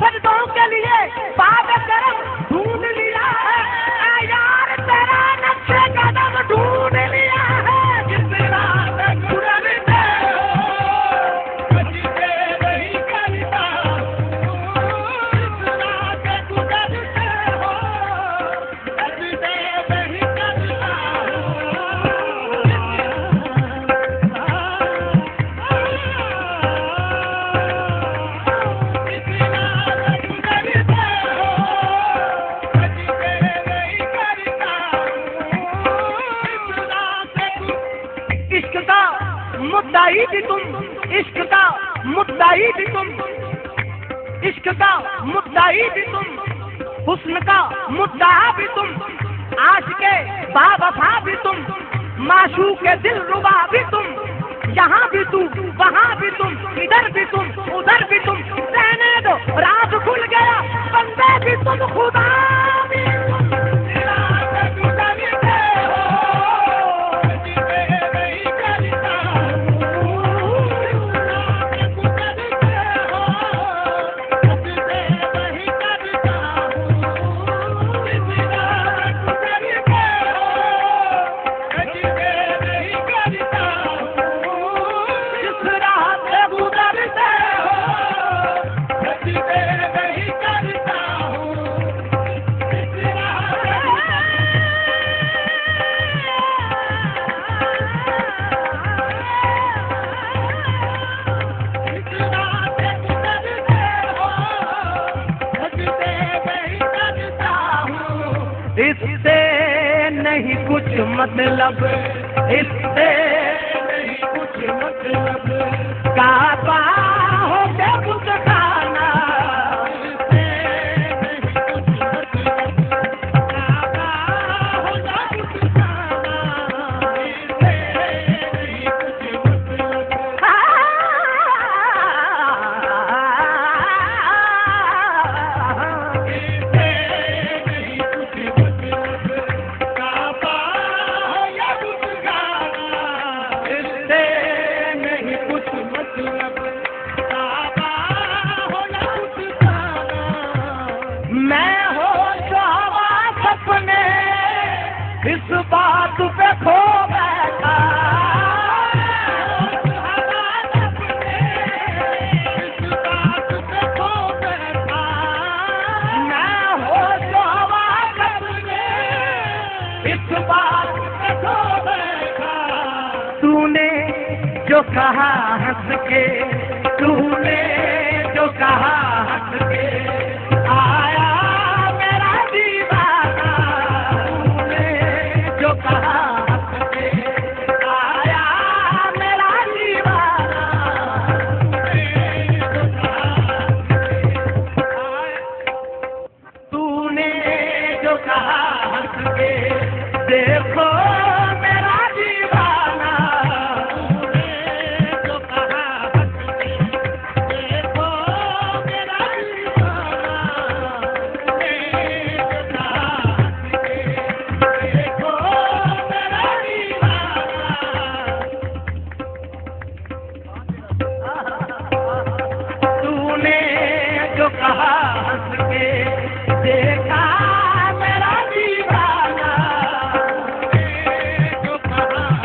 सजदों के लिए बाब करम ढूंढ लिया है, यार तेरा नक्शे कदम ढूंढ लिया है। जिस रात गुजरते हो कभी नहीं करता, जिस रात गुजरते हो कभी नहीं करता। इश्क का मुद्दाई भी तुम, इश्क का मुद्दाई भी तुम, इश्क का मुद्दाई भी तुम, हुस्न का मुद्दा भी तुम, आशिके बावफा भी तुम, माशूक के दिल रुबा भी तुम। यहाँ भी तुम, वहाँ भी तुम, इधर भी तुम, उधर भी तुम। रहने दो, रात खुल गया, बंदे भी तुम, खुदा भी तुम। इससे नहीं कुछ मतलब, इससे नहीं कुछ मतलब, काबा हो जब खाना, इससे नहीं कुछ मतलब, काबा हो जब खाना, इससे नहीं कुछ मतलब। मैं हो जावा सपने इस बात पे खो बैठा, इस बात पे खो बैठा। मैं हो जावा सपने इस बात पे खो बैठा। तूने जो कहा हंस के, तूने जो कहा हंस के, आया मेरा दीवाना। तूने जो कहा हंस के, आया मेरा दीवाना। तूने जो कहा हंस के, देखो मेरा दीवाना। जो कहा हंस के, देखा मेरा दीवाना। जो कहा हंस के, देखा मेरा दीवाना। जो कहा हंस के,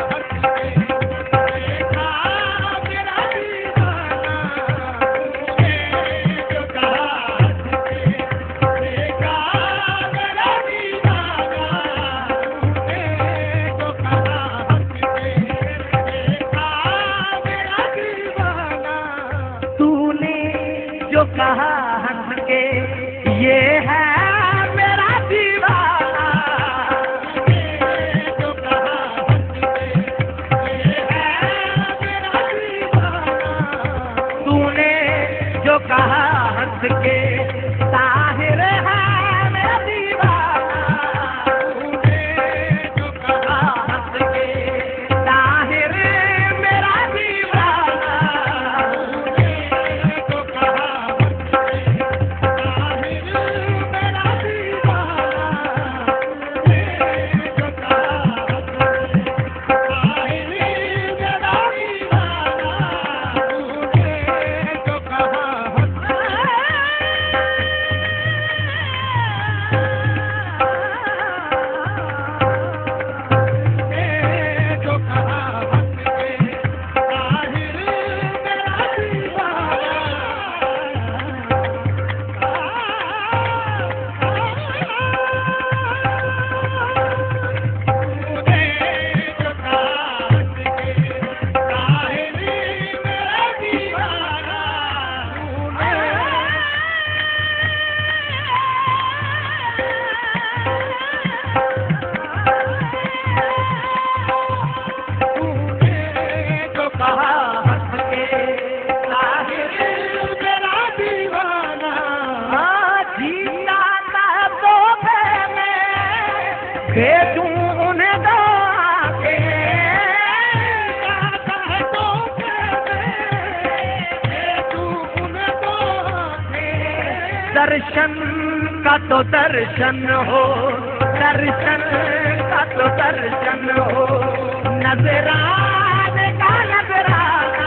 देखा मेरा दीवाना। जो कहा हंस के, देखा मेरा दीवाना। तूने जो कहा हंस के, ये है मेरा दीवाना। जो कहा हंस के, ये है मेरा दीवाना। तूने जो कहा हंस के, ताहिर है मेरा दीवाना। तूने जो कहा हंस के, ताहिर मेरा दीवाना। जो कहा भेजूं उन्हें दाके दर्शन का तो दर्शन हो, दर्शन का तो दर्शन हो, नजराने का नजराना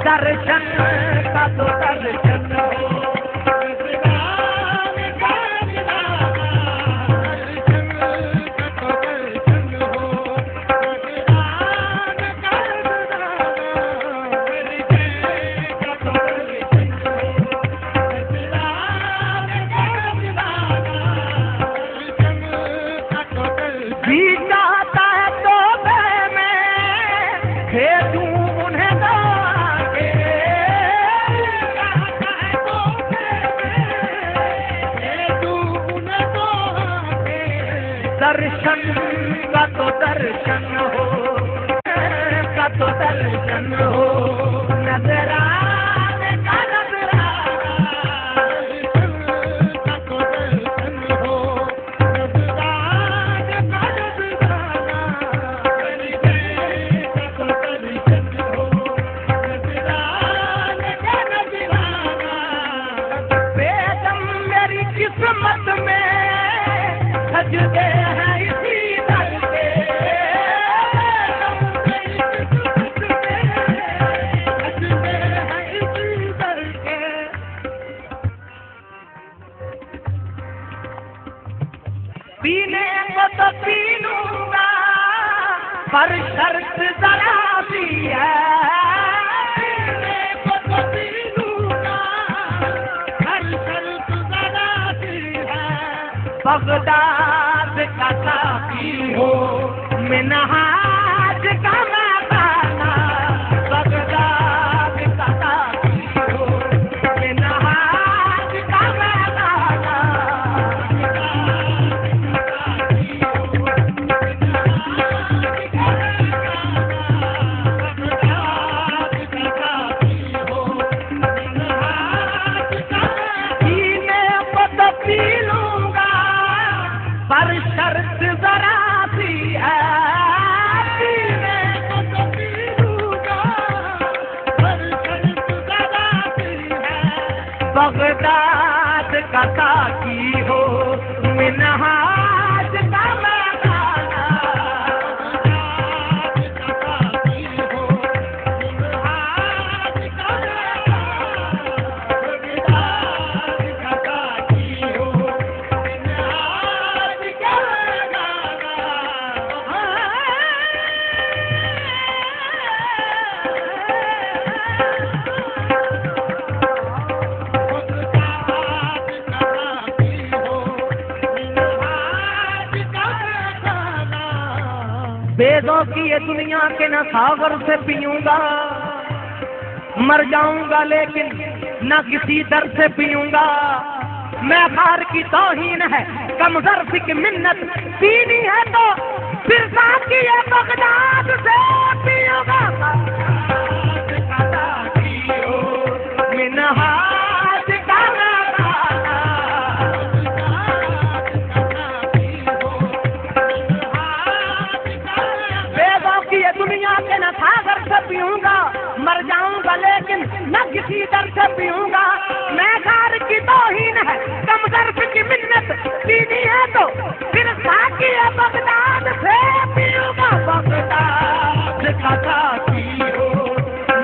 दर्शन का तो दर्शन हो, जी चाहता है तो मैं भेजूं उन्हें दाके दर्शन का तो दर्शन हो, का तो दर्शन हो, नजराने का नजराना का तो दर्शन हो, नजराने का नजराना का तो दर्शन हो, नजराने का नजराना। बेदम मेरी किस्मत में सजदे हैं इसी दर के, सजदे हैं इसी दर के। पीने को तो पी लूंगा पर शर्त जरा सी है, पीने को तो पी लूंगा पर शर्त जरा सी है, बगदाद का साकी हो, मिन्हाज का मकाना, बगदाद का साकी हो, मिन्हाज का मकाना, पीने को तो पी लूंगा पर शर्त जरा सी है, पीने को तो पी लूंगा पर शर्त जरा सी है, बगदाद का साकी हो, मिन्हाज का मकाना, बगदाद का साकी हो, मिन्हाज का मकाना, बगदाद का साकी हो, मिन्हाज का बेदों की ये दुनिया के न सागर से पीऊंगा, मर जाऊंगा लेकिन न किसी दर से पीऊंगा। मैं खार की तौहीन है, कम ज़र्फ़ की मिन्नत पीनी है तो फिर साकी ये बगदाद से पीऊंगा। मिन्हाज का मकाना, बेदों की ये दुनिया के न सागर से पीऊंगा, मर जाऊंगा लेकिन न किसी दर से पीऊंगा। मैं खार की तौहीन है, कम ज़र्फ़ की मिन्नत पीनी है तो फिर साकी ये बगदाद से पीऊंगा। बगदाद का साकी हो,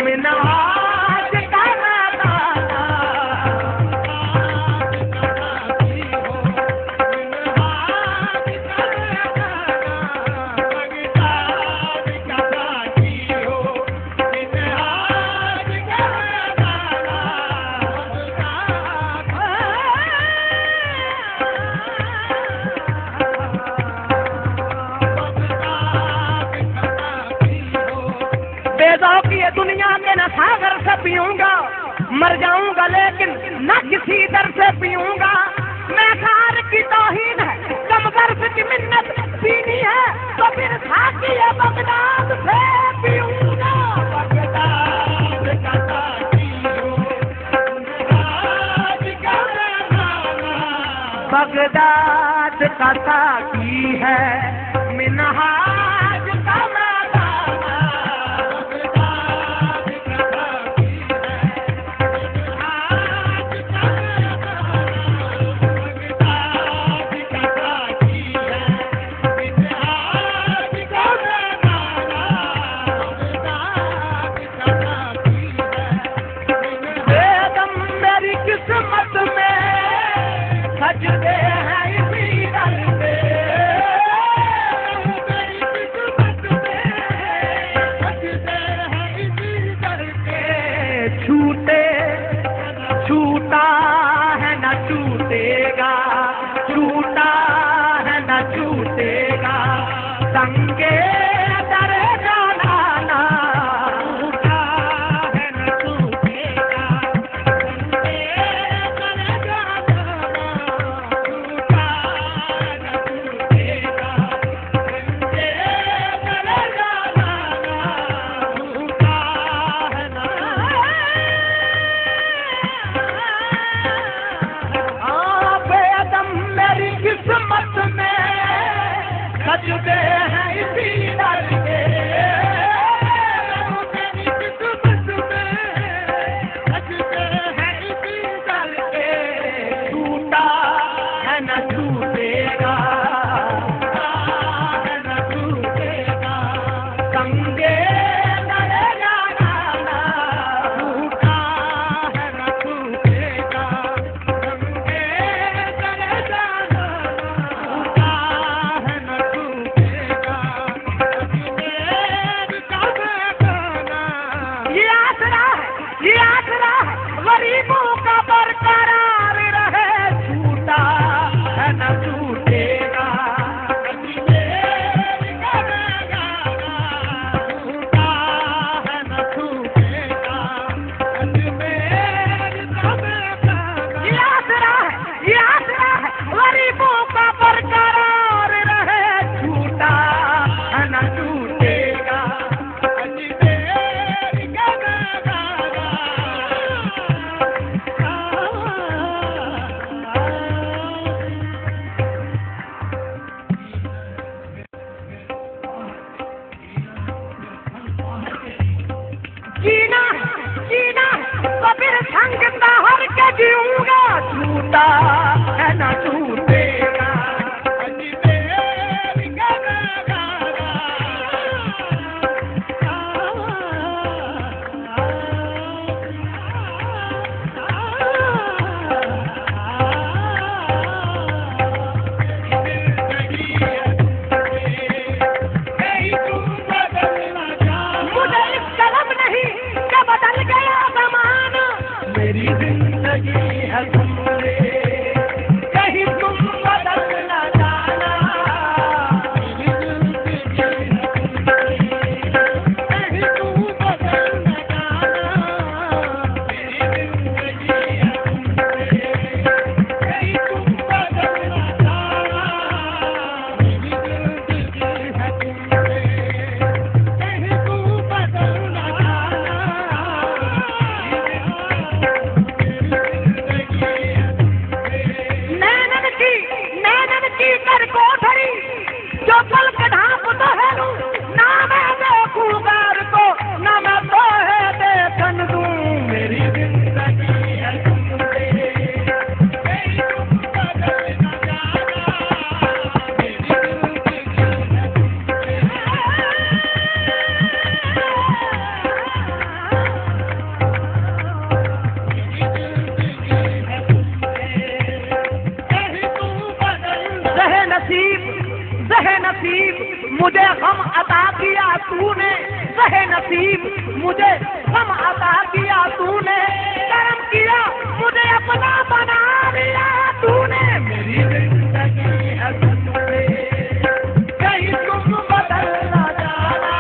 मिन्हाज का मकाना, न किसी दर से पीऊंगा, मैं खार की तौहीन है, कम बर्फ की मिन्नत पीनी है तो फिर साकी है बगदाद से पीऊंगा। बगदाद का साकी है मिन्हाज का मदाना, बेदम मेरी किस्मत में सजदे हैं इसी दर पे, मेरी किस्मत में सजदे हैं इसी दर पे। छूटे छूटा है न छूटेगा, छूटा है न छूटेगा, संगे दर जाना, छूटा है न छूटेगा, किस्मत में सजदे हैं इसी दर के, मेरी किस्मत में सजदे हैं इसी दर के। छूटा है न छूटेगा, है न छूटेगा, संगे दर जाना, छूटा है न छूटेगा, संगे दर जाना, ये आसरा है गरीबों का बरकरार रहे, छूटा है न छूटेगा, छूटा है न छूटेगा। ये आसरा है गरीबों का बरकरार रहे, छूटा है न छूटेगा। जीना जीना तो फिर संग तहर के जीऊंगा, छूटा है न छूटेगा। बदल गया ज़माना, मेरी जिंदगी है तुमरे, कहीं तुम बदल न जाना, मेरी जिंदगी है तुमरे, कहीं तुम बदल न जाना, मेरी जिंदगी है तुमरे, कहीं तुम बदल न जाना, मेरी जिंदगी है तुमरे, कहीं तुम बदल न जाना। नैनन की कर कोठरी जो पल के ढांप तो है लूं, ना मैं देखूं गार को, ना मैं तो है देखन दूं, मेरी जिंदगी है तुमसे, कहीं तुम बदल न जाना, मेरी जिंदगी है तुमसे, ज़हे नसीब मुझे गम अता किया तूने, ज़हे नसीब मुझे गम अता किया तूने, करम किया मुझे अपना बना लिया तूने, मेरी जिंदगी है तुमसे, कहीं तुम बदल न जाना।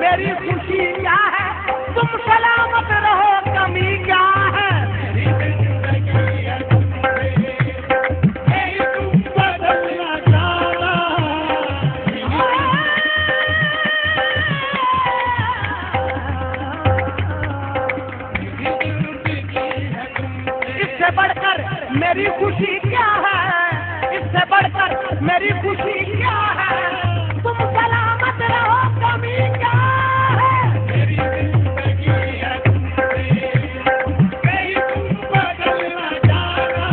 मेरी खुशी क्या है, तुम सलामत रहो, कमी क्या है। इससे बढ़कर मेरी खुशी क्या है, इससे बढ़कर मेरी खुशी क्या है, तुम सलामत रहो, कमी क्या है। मेरी जिंदगी है तुमसे, कहीं तुम बदलना जाना,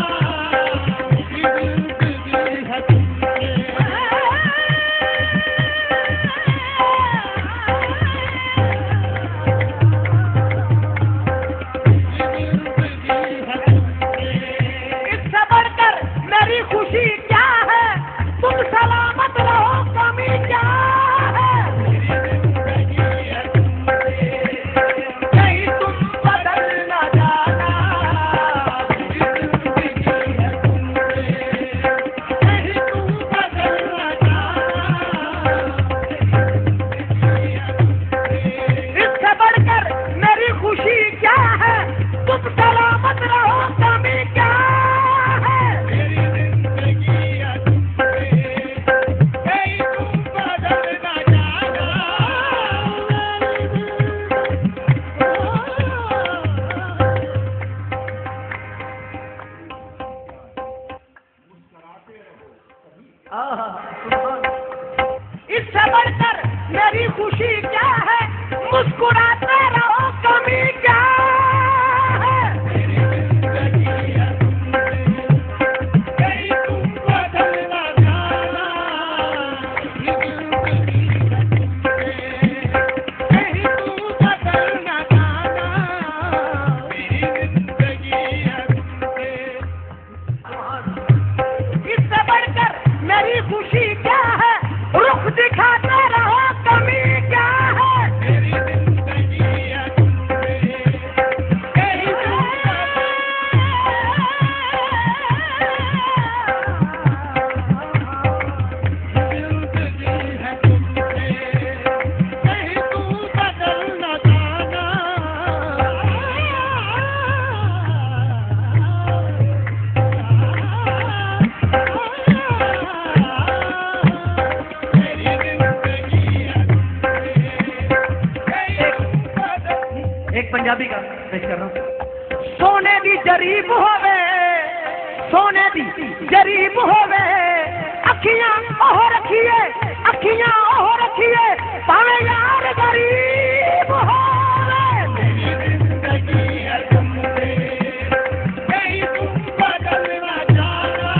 मेरी जिंदगी है तुमसे। इससे बढ़कर मेरी खुशी क्या है, तुम सलामत रहो, कमी क्या है। कहीं तुम बदलना जाना, कहीं तुम बदलना जाना। इससे बढ़कर मेरी खुशी क्या है, तुम सलामत रहो, कमी क्या है। मेरी जिंदगी है तुमसे, कहीं तुम बदलना जाना। इससे बढ़कर मेरी खुशी क्या है, मुस्कुराते रहो, कमी क्या है। मेरी जिंदगी है तुमसे, कहीं तुम बदलना जाना, मेरी जिंदगी है तुमसे, कहीं तुम बदलना जाना, मेरी जिंदगी है तुमसे। इससे बढ़कर मेरी खुशी क्या है, रुख दिखाते रहो, कमी क्या है। मेरी जिंदगी है तुमसे, कहीं तुम जिंदगी है तुमसे, कहीं तुम बदलना जाना। एक पंजाबी का पेश कर रहा हूँ। सोने दी जरीब होवे, सोने दी जरीब होवे, अखियां ओह रखिए, अखियां ओह रखिए, भावे यार गरीब होवे। मेरी जिंदगी है तुमसे, कहीं तुम बदलना जाना,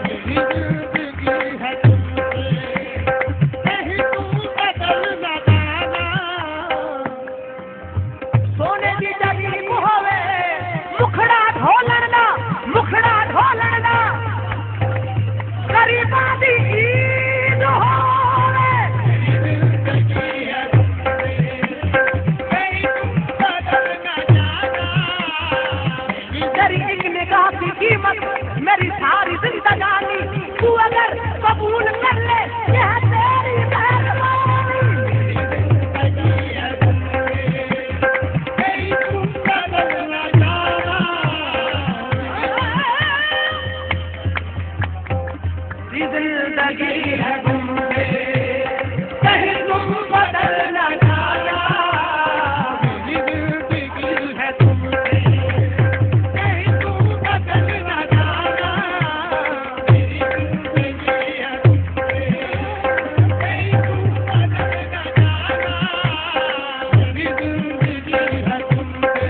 मेरी जिंदगी है तुमसे, कहीं तुम बदलना जाना। सोने की जरीब होवे, मुखड़ा ढोलना, मुखड़ा ढोलना, गरीबा दी ईद होवे। मेरी जिंदगी है तुमसे, कहीं तुम बदलना जाना, तेरी एक निगाह की कीमत मेरी सारी जिंदगानी, तू अगर कबूल कर ले यह तेरी मेहरबानी। मेरी जिंदगी है तुमसे, कहीं तुम बदलना जाना, मेरी जिंदगी है तुमसे, कहीं तुम बदलना जाना, मेरी जिंदगी है तुमसे, कहीं तुम बदलना जाना, मेरी जिंदगी है तुमसे, कहीं तुम बदलना जाना, मेरी जिंदगी है तुमसे।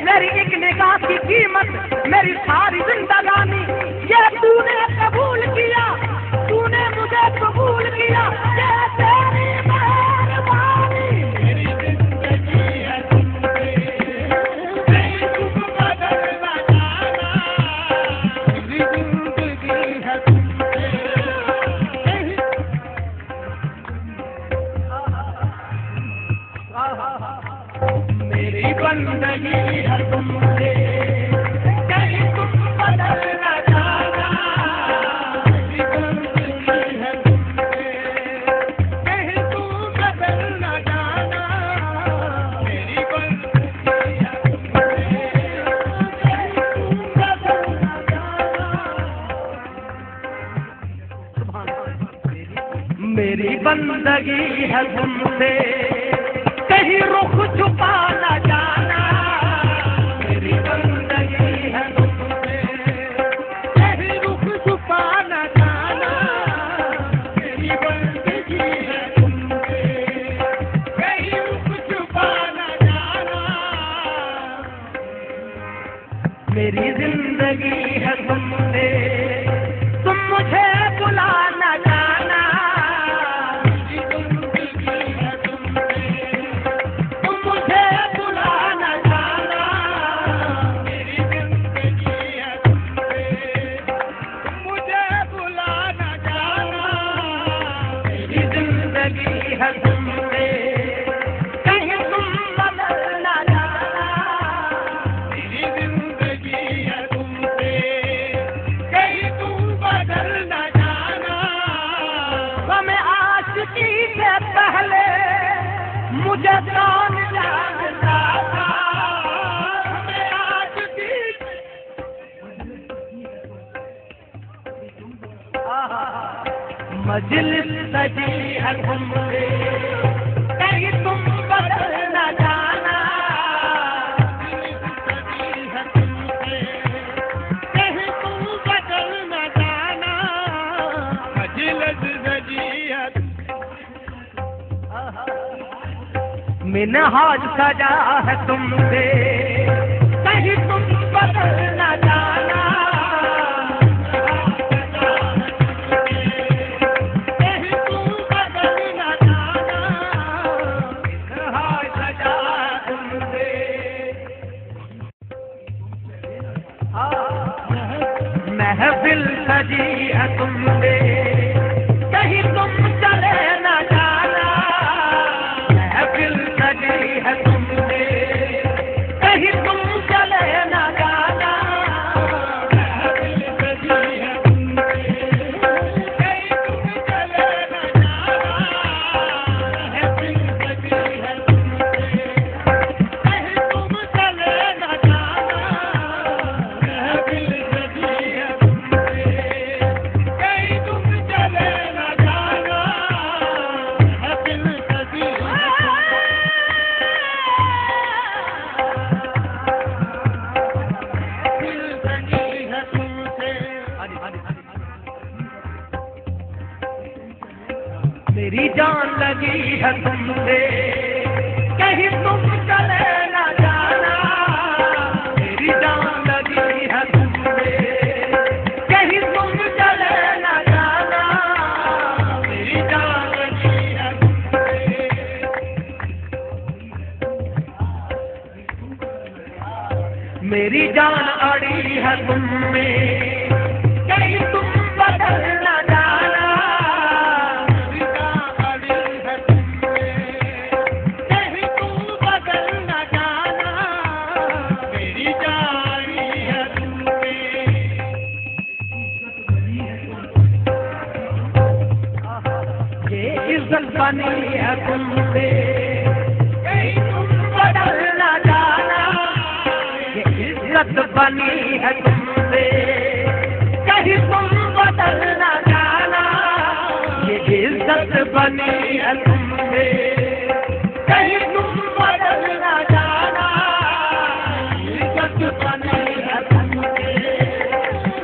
मेरी एक निगाह की कीमत मेरी सारी जिंदगानी, ये तूने कबूल किया, तूने मुझे कबूल किया, ये तेरी मेहरबानी। मेरी जिंदगी है तुमसे, कहीं तुम बदलना जाना, मेरी जिंदगी है तुमसे, कहीं मेरी बंदगी है तुमसे, कहीं तुम बदलना जाना, मेरी बंदगी है तुमसे, कहीं तुम तुमसे, कहीं रुख छुपा न जाना। मेरी जिंदगी है तुमसे, कहीं रुख छुपा न जाना। मेरी जिंदगी है तुमसे, कहीं रुख छुपा न जाना। मेरी जिंदगी है तुमसे, तुम मुझे बुला न जाना। मेरी जिंदगी है तुमसे, तुम मुझे बुला न जाना। मेरी जिंदगी है तुमसे, तुम मुझे बुला न जाना। मेरी जिंदगी है तुमसे, कहीं तुम बदल न जाना। मेरी जिंदगी है तुमसे, कहीं तुम बदल न जाना। हमें आशिकी से पहले मुझे कौन जानता था। हमें आशिकी मजलिस सजी है तुमसे, कहीं तुम बदल न जाना। मजलिस सजी है तुमसे, कहीं तुम बदल न जाना। मजलिस सजी है, मिनहाज सजा है तुमसे, कहीं तुम बदल न जाना। कहीं तुम बदल न जाना। मिनहाज सजा है तुमसे, महफिल सजी है तुमसे, कहीं तुम चले न जाना। महफिल सजी है तुमसे, कहीं तुम चले न जाना। महफिल सजी है तुमसे, कहीं तुम चले न जाना। महफिल सजी है तुमसे, कहीं तुम चले न जाना। महफिल सजी है तुमसे, कहीं तुम चले न जाना। महफिल सजी है तुमसे। मेरी जान लगी है तुमसे, कहीं तुम चले न जाना। मेरी जान लगी है तुमसे, कहीं तुम चले न जाना। मेरी जान लगी है तुमसे, मेरी जान अड़ी है तुममें, कहीं तुम बदल न जाना। मेरी जान अड़ी है तुममें, कहीं तुम बदल न जाना। मेरी जान अड़ी है तुममें, ये इज्जत बनी है तुमसे, कहीं तुम बदल न जाना। ये इज्जत बनी है तुमसे, कहीं तुम बदल न जाना। ये इज्जत बनी है तुमसे, कहीं तुम बदल न जाना। इज्जत बनी है तुमसे,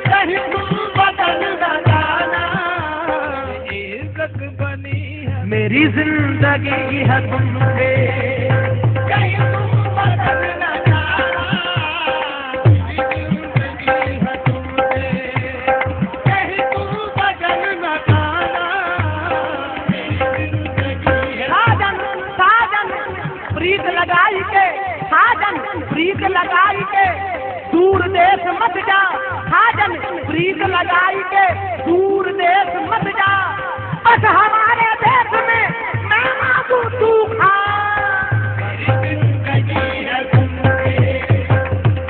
कहीं तुम बदल न जाना। इज्जत बनी है, मेरी जिंदगी है तुमसे, कहीं तुम बदल न जाना। मेरी जिंदगी है तुमसे, कहीं तुम बदल न जाना। मेरी जिंदगी है साजन साजन प्रीत लगाई के, साजन प्रीत लगाई के दूर देश मत जा। साजन प्रीत लगाई के दूर देश मत जा। बस हमारे देश में मैं मांगू तू खा। मेरी जिंदगी है तुमसे,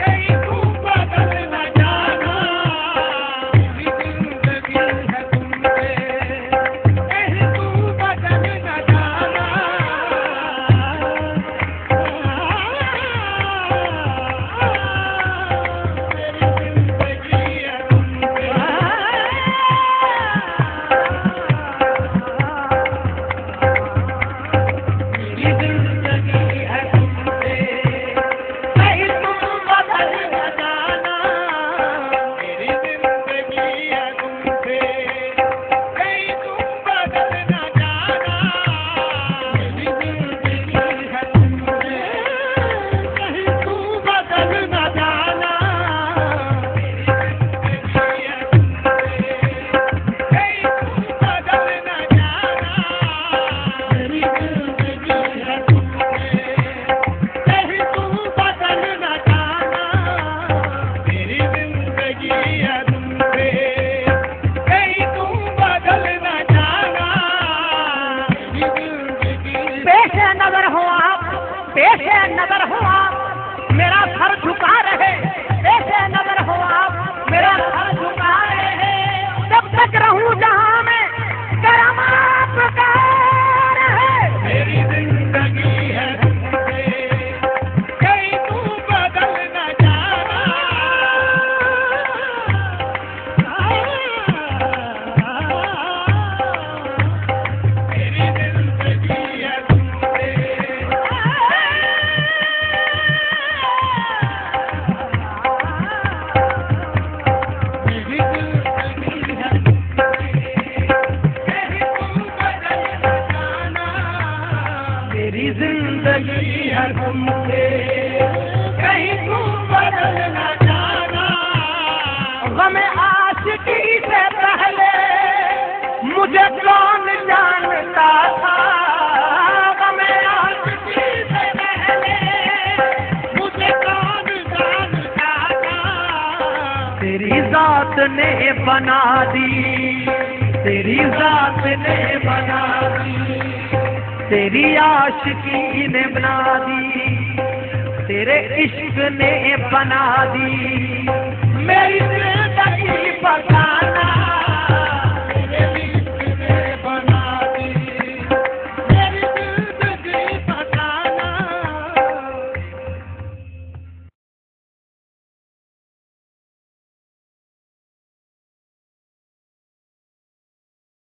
कहीं तू बदल न जाना। मेरी जिंदगी है तुमसे, कहीं तू बदल न जाना। मेरी जिंदगी है तुमसे, पेशे नजर हो आप, पेशे नजर हो आप, मेरा सर झुका रहे, पेशे नजर हो आप, मेरा सर झुका रहे, जब तक रहूं जहां में करम आपका रहे। मेरी जिंदगी है तुमसे, कहीं तू बदल न जाना। मेरी जिंदगी है तुमसे, मेरी जिंदगी है मेरी जिंदगी है तुमसे, कहीं तू बदल न जाना। गम आशिकी से पहले मुझे कौन जानता था, गम आशिकी से पहले मुझे कौन जानता था। तेरी जात ने बना दी, तेरी जात ने बना दी, तेरी आशिकी ने बना दी, तेरे इश्क ने बना दी मेरी जिंदगी बता